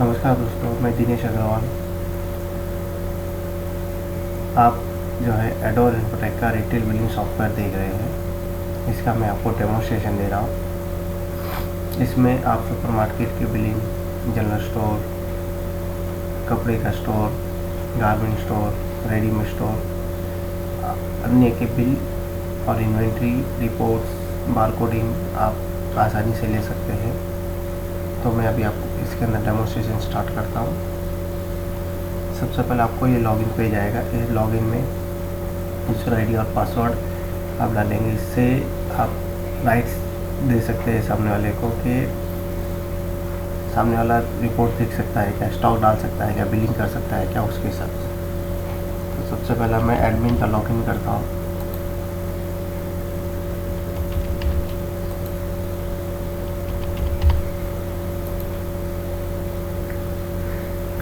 नमस्कार दोस्तों, मैं दिनेश अग्रवाल। आप जो है एडोर इन्फोटेक का रिटेल बिलिंग सॉफ्टवेयर देख रहे हैं। इसका मैं आपको डेमोन्स्ट्रेशन दे रहा हूँ। इसमें आप सुपरमार्केट की बिलिंग, जनरल स्टोर, कपड़े का store, garment store, readymade store, अन्य के बिल और इन्वेंट्री रिपोर्ट्स, बारकोडिंग आप आसानी से ले सकते हैं। तो मैं अभी आपको इसके अंदर डेमोन्स्ट्रेशन स्टार्ट करता हूँ। सबसे पहले आपको ये लॉगिन पेज आएगा। इस लॉगिन में यूज़र आईडी और पासवर्ड आप डालेंगे। इससे आप राइट्स दे सकते हैं सामने वाले को कि सामने वाला रिपोर्ट देख सकता है क्या, स्टॉक डाल सकता है क्या, बिलिंग कर सकता है क्या, उसके हिसाब से। तो सबसे पहले मैं एडमिन का लॉगिन करता हूँ।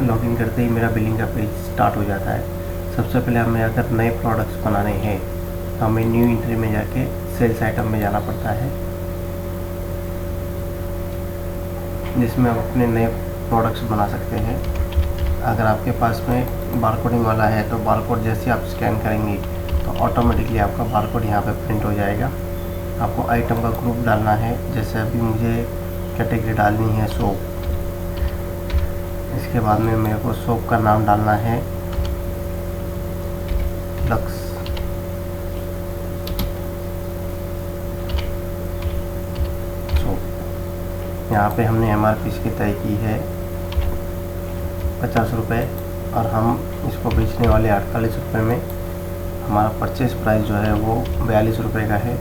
लॉगिन करते ही मेरा बिलिंग का पेज स्टार्ट हो जाता है। सबसे पहले हमें अगर नए प्रोडक्ट्स बनाने हैं तो हमें न्यू एंट्री में जाके सेल्स आइटम में जाना पड़ता है, जिसमें आप अपने नए प्रोडक्ट्स बना सकते हैं। अगर आपके पास में बारकोडिंग वाला है तो बारकोड जैसे आप स्कैन करेंगे तो ऑटोमेटिकली आपका बारकोड यहाँ पे प्रिंट हो जाएगा। आपको आइटम का ग्रुप डालना है। जैसे अभी मुझे कैटेगरी डालनी है सोप। इसके बाद में मेरे को सोप का नाम डालना है लक्स। सोप यहाँ पे हमने MRP इसकी तय की है 50 रुपये और हम इसको बेचने वाले 48 रुपये में। हमारा परचेस प्राइस जो है वो 42 रुपये का है।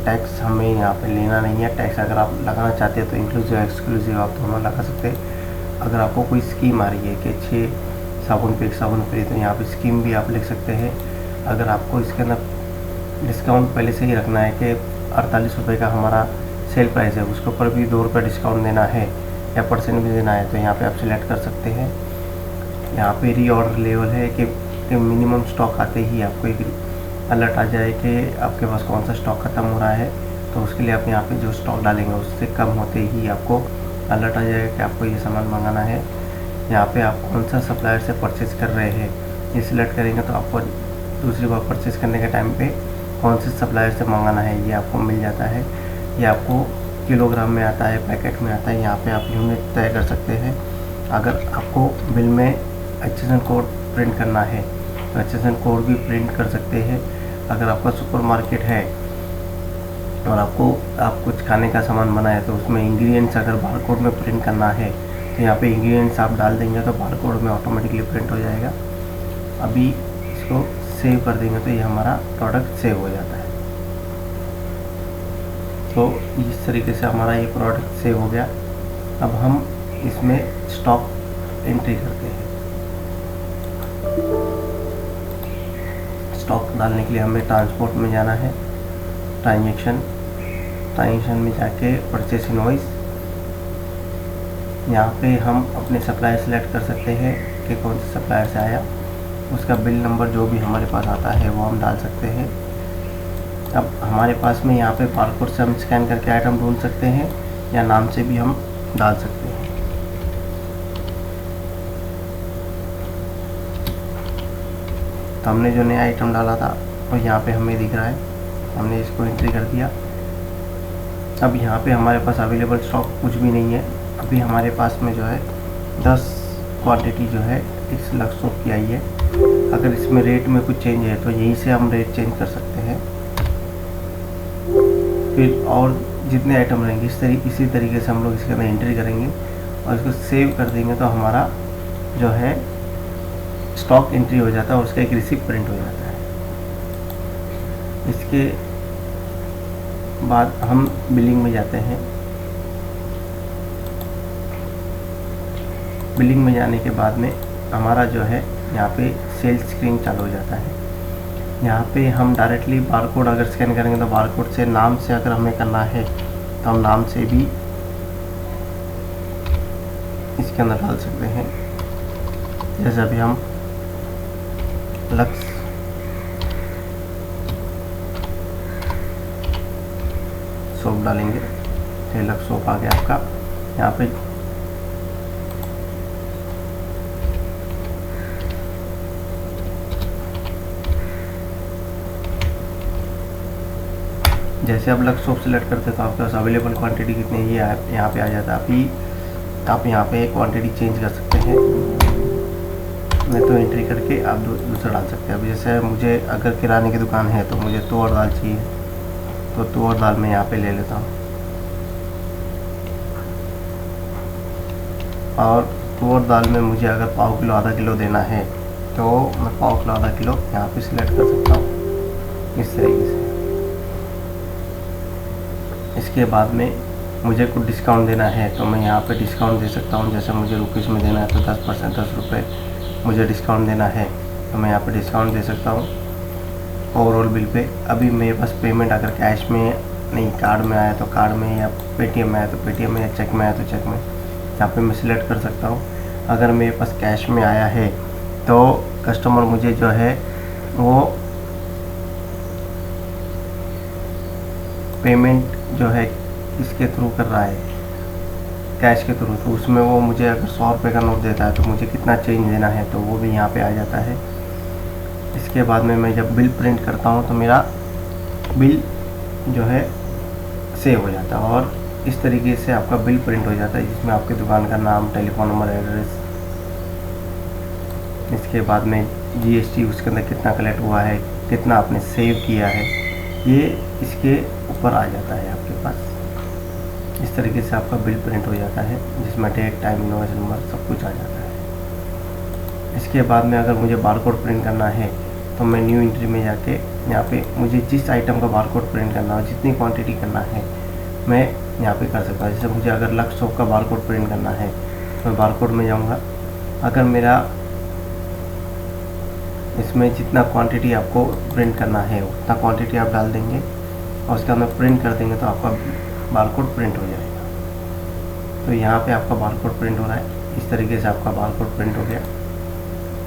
टैक्स हमें यहाँ पे लेना नहीं है। टैक्स अगर आप लगाना चाहते हैं तो इंक्लूसिव एक्सक्लूसिव आप दोनों लगा सकते हैं। अगर आपको कोई स्कीम आ रही है कि 6 साबुन पे 1 साबुन फ्री, तो यहाँ पे स्कीम भी आप लिख सकते हैं। अगर आपको इसके अंदर डिस्काउंट पहले से ही रखना है कि 48 रुपये का हमारा सेल प्राइस है, उसके ऊपर भी 2 रुपये डिस्काउंट देना है या % भी देना है, तो यहाँ पे आप सिलेक्ट कर सकते हैं। यहाँ पे रीऑर्डर लेवल है कि मिनिमम स्टॉक आते ही आपको एक अलर्ट आ जाए कि आपके पास कौन सा स्टॉक ख़त्म हो रहा है। तो उसके लिए आप यहाँ पे जो स्टॉक डालेंगे उससे कम होते ही आपको अलर्ट आ जाएगा कि आपको ये सामान मंगाना है। यहाँ पे आप कौन सा सप्लायर से परचेज़ कर रहे हैं ये सिलेक्ट करेंगे तो आपको दूसरी बार परचेज़ करने के टाइम पे कौन से सप्लायर से मंगाना है ये आपको मिल जाता है। ये आपको किलोग्राम में आता है, पैकेट में आता है। यहाँ पे आप यूनिट तय कर सकते हैं। अगर आपको बिल में HSN कोड प्रिंट करना है तो HSN कोड भी प्रिंट कर सकते हैं। अगर आपका सुपरमार्केट है और आप कुछ खाने का सामान बनाए तो उसमें इंग्रेडिएंट्स अगर बारकोड में प्रिंट करना है तो यहाँ पे इंग्रेडिएंट्स आप डाल देंगे तो बारकोड में ऑटोमेटिकली प्रिंट हो जाएगा। अभी इसको सेव कर देंगे तो ये हमारा प्रोडक्ट सेव हो जाता है। तो इस तरीके से हमारा ये प्रोडक्ट सेव हो गया। अब हम इसमें स्टॉक एंट्री करते हैं। स्टॉक डालने के लिए हमें ट्रांसपोर्ट में जाना है। ट्रांजेक्शन में जाके परचेस इनवॉइस, यहाँ पे हम अपने सप्लायर सेलेक्ट कर सकते हैं कि कौन से सप्लायर से आया। उसका बिल नंबर जो भी हमारे पास आता है वो हम डाल सकते हैं। अब हमारे पास में यहाँ पे बारकोड से हम स्कैन करके आइटम ढूंढ सकते हैं या नाम से भी हम डाल सकते हैं। तो हमने जो नया आइटम डाला था वो यहाँ पे हमें दिख रहा है। हमने इसको एंट्री कर दिया। अब यहाँ पे हमारे पास अवेलेबल स्टॉक कुछ भी नहीं है। अभी हमारे पास में जो है 10 क्वांटिटी जो है इस लक्स सोप की आई है। अगर इसमें रेट में कुछ चेंज है तो यहीं से हम रेट चेंज कर सकते हैं। फिर और जितने आइटम रहेंगे इसी तरीके से हम लोग इसके अंदर एंट्री करेंगे और इसको सेव कर देंगे तो हमारा जो है स्टॉक एंट्री हो जाता है और उसका एक रिसिप्ट प्रिंट हो जाता है। इसके बाद हम बिलिंग में जाते हैं। बिलिंग में जाने के बाद में हमारा जो है यहाँ पे सेल्स स्क्रीन चालू हो जाता है। यहाँ पे हम डायरेक्टली बारकोड अगर स्कैन करेंगे तो बारकोड से, नाम से अगर हमें करना है तो हम नाम से भी इसके अंदर डाल सकते हैं। जैसे अभी हम लक्स सोप डालेंगे, लक्स सोप आ गया आपका। यहाँ पे जैसे आप लक्स सोप सेलेक्ट करते हैं तो आपके पास अवेलेबल क्वांटिटी कितनी है ये यहाँ पे आ जाता है। अभी आप यहाँ पे क्वांटिटी चेंज कर सकते हैं, नहीं तो एंट्री करके आप दूसरा डाल सकते हैं। अभी जैसे मुझे अगर किराने की दुकान है तो मुझे तुअर दाल चाहिए, तो तुअर दाल मैं यहाँ पे ले लेता हूँ, और तुअर दाल में मुझे अगर पाव किलो आधा किलो देना है तो मैं पाव किलो आधा किलो यहाँ पे सिलेक्ट कर सकता हूँ इस तरीके से। इसके बाद में मुझे कुछ डिस्काउंट देना है तो मैं यहाँ पे डिस्काउंट दे सकता हूँ। जैसे मुझे रुपीज़ में देना है तो 10%, 10 रुपये मुझे डिस्काउंट देना है तो मैं यहाँ पे डिस्काउंट दे सकता हूँ ओवरऑल बिल पे। अभी मेरे पास पेमेंट अगर कैश में नहीं, कार्ड में आया तो कार्ड में, या पेटीएम में आया तो पेटीएम में, या चेक में आया तो चेक में, यहाँ पे मैं सिलेक्ट कर सकता हूँ। अगर मेरे पास कैश में आया है तो कस्टमर मुझे जो है वो पेमेंट जो है इसके थ्रू कर रहा है, कैश के थ्रू, तो उसमें वो मुझे अगर 100 रुपये का नोट देता है तो मुझे कितना चेंज देना है तो वो भी यहाँ पे आ जाता है। इसके बाद में मैं जब बिल प्रिंट करता हूँ तो मेरा बिल जो है सेव हो जाता है, और इस तरीके से आपका बिल प्रिंट हो जाता है जिसमें आपकी दुकान का नाम, टेलीफोन नंबर, एड्रेस। इसके बाद में जीएसटी उसके अंदर कितना कलेक्ट हुआ है, कितना आपने सेव किया है, ये इसके ऊपर आ जाता है आपके पास। इस तरीके से आपका बिल प्रिंट हो जाता है जिसमें डेट, टाइम, इनवॉइस नंबर सब कुछ आ जाता है। इसके बाद में अगर मुझे बारकोड प्रिंट करना है तो मैं न्यू एंट्री में जाके यहाँ पे मुझे जिस आइटम का बारकोड प्रिंट करना हो, जितनी क्वांटिटी करना है मैं यहाँ पे कर सकता हूँ। जैसे मुझे अगर लक्स सोप का बारकोड प्रिंट करना है तो मैं बारकोड में जाऊँगा। अगर मेरा इसमें जितना क्वांटिटी आपको प्रिंट करना है उतना क्वांटिटी आप डाल देंगे और उसके अंदर प्रिंट कर देंगे तो आपका बारकोड प्रिंट हो जाएगा। तो यहाँ पे आपका बारकोड प्रिंट हो रहा है, इस तरीके से आपका बारकोड प्रिंट हो गया।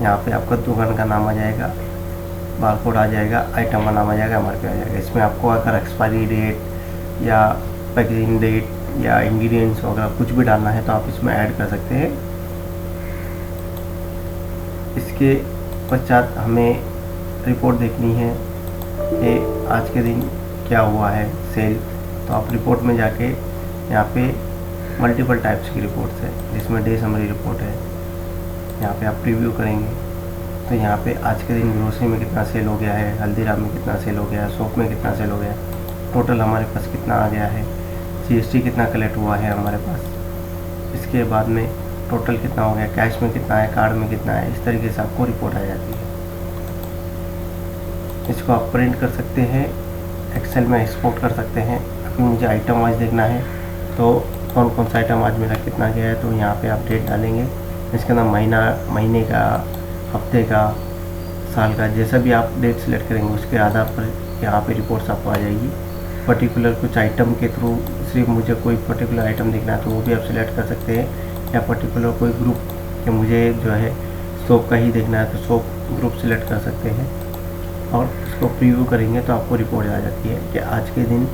यहाँ पे आपका दुकान का नाम आ जाएगा, बारकोड आ जाएगा, आइटम का नाम आ जाएगा, एमआरपी आ जाएगा। इसमें आपको अगर एक्सपायरी डेट या पैकेजिंग डेट या इंग्रेडिएंट्स वगैरह कुछ भी डालना है तो आप इसमें ऐड कर सकते हैं। इसके पश्चात हमें रिपोर्ट देखनी है कि आज के दिन क्या हुआ है सेल, तो आप रिपोर्ट में जाके यहाँ पे मल्टीपल टाइप्स की रिपोर्ट्स है जिसमें डे समरी रिपोर्ट है, यहाँ पे आप प्रीव्यू करेंगे तो यहाँ पे आज के दिन ग्रोसरी में कितना सेल हो गया है, हल्दीराम में कितना सेल हो गया है, सोप में कितना सेल हो गया है, टोटल हमारे पास कितना आ गया है, जीएसटी कितना कलेक्ट हुआ है हमारे पास, इसके बाद में टोटल कितना हो गया, कैश में कितना है, कार्ड में कितना है। इस तरीके से आपको रिपोर्ट आ जाती है। इसको आप प्रिंट कर सकते हैं, एक्सेल में एक्सपोर्ट कर सकते हैं। अभी मुझे आइटम वाइज देखना है तो कौन कौन सा आइटम आज मेरा कितना गया है तो यहाँ पे आप डेट डालेंगे। इसके अंदर महीना, महीने का, हफ्ते का, साल का, जैसा भी आप डेट सेलेक्ट करेंगे उसके आधार पर यहाँ पे रिपोर्ट्स आपको आ जाएगी। पर्टिकुलर कुछ आइटम के थ्रू सिर्फ मुझे कोई पर्टिकुलर आइटम देखना है तो वो भी आप सिलेक्ट कर सकते हैं, या पर्टिकुलर कोई ग्रुप कि मुझे जो है सोप का ही देखना है तो सोप ग्रुप सिलेक्ट कर सकते हैं और उसको प्रीव्यू करेंगे तो आपको रिपोर्ट आ जाती है कि आज के दिन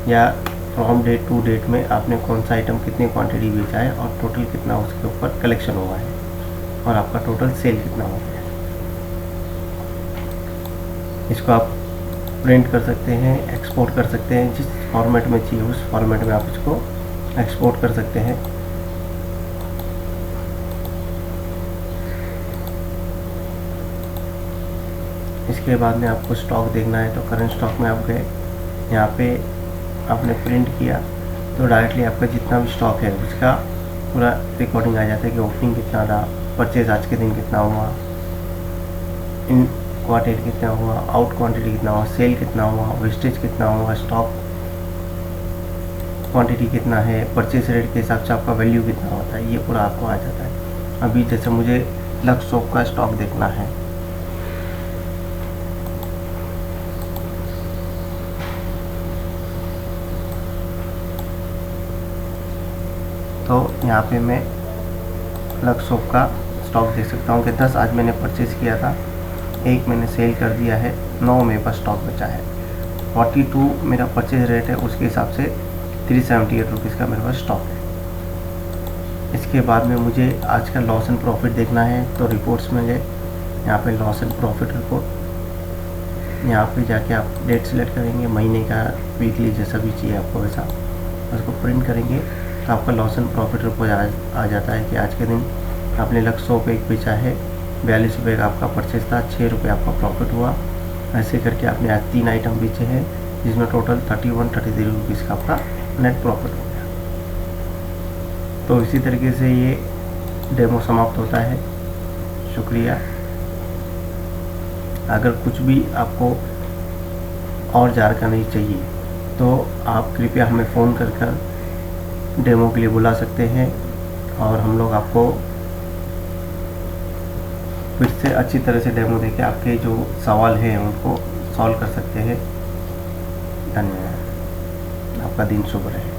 या फ्रॉम डेट टू डेट में आपने कौन सा आइटम कितनी क्वांटिटी बेचा है और टोटल कितना उसके ऊपर कलेक्शन हुआ है और आपका टोटल सेल कितना हो गया है। इसको आप प्रिंट कर सकते हैं, एक्सपोर्ट कर सकते हैं, जिस फॉर्मेट में चाहिए उस फॉर्मेट में आप इसको एक्सपोर्ट कर सकते हैं। इसके बाद में आपको स्टॉक देखना है तो करंट स्टॉक में आप गए, यहाँ पे आपने प्रिंट किया तो डायरेक्टली आपका जितना भी स्टॉक है उसका पूरा रिकॉर्डिंग आ जाता है कि ओपनिंग कितना था, परचेज आज के दिन कितना हुआ, इन क्वांटिटी कितना हुआ, आउट क्वांटिटी कितना हुआ, सेल कितना हुआ, वेस्टेज कितना हुआ, स्टॉक क्वांटिटी कितना है, परचेज रेट के हिसाब से आपका वैल्यू कितना होता है, ये पूरा आपको आ जाता है। अभी जैसे मुझे लक्स सोप का स्टॉक देखना है तो यहाँ पे मैं लक्स सोप का स्टॉक देख सकता हूँ कि 10 आज मैंने परचेज़ किया था, 1 मैंने सेल कर दिया है, 9 मेरे पास स्टॉक बचा है, 42 मेरा परचेज रेट है, उसके हिसाब से 378 रुपीज़ का मेरे पास स्टॉक है। इसके बाद में मुझे आज का लॉस एंड प्रॉफिट देखना है तो रिपोर्ट्स में गए, यहाँ पे लॉस एंड प्रॉफिट रिपोर्ट, यहाँ पे जाके आप डेट सेलेक्ट करेंगे, महीने का, वीकली, जैसा भी चाहिए आपको वैसा, उसको प्रिंट करेंगे तो आपका लॉस एंड प्रॉफिट रिपोर्ट आ जाता है कि आज के दिन आपने लगभग 100 पे एक बेचा है, 42 रुपये का आपका परचेज था, 6 रुपये आपका प्रॉफिट हुआ। ऐसे करके आपने आज 3 आइटम बेचे हैं जिसमें टोटल 33 रुपीज़ का आपका नेट प्रॉफिट हो गया। तो इसी तरीके से ये डेमो समाप्त होता है। शुक्रिया। अगर कुछ भी आपको और जानकारी चाहिए तो आप कृपया हमें फ़ोन कर डेमो के लिए बुला सकते हैं और हम लोग आपको फिर से अच्छी तरह से डेमो देके आपके जो सवाल हैं उनको सॉल्व कर सकते हैं। धन्यवाद। आपका दिन शुभ रहे।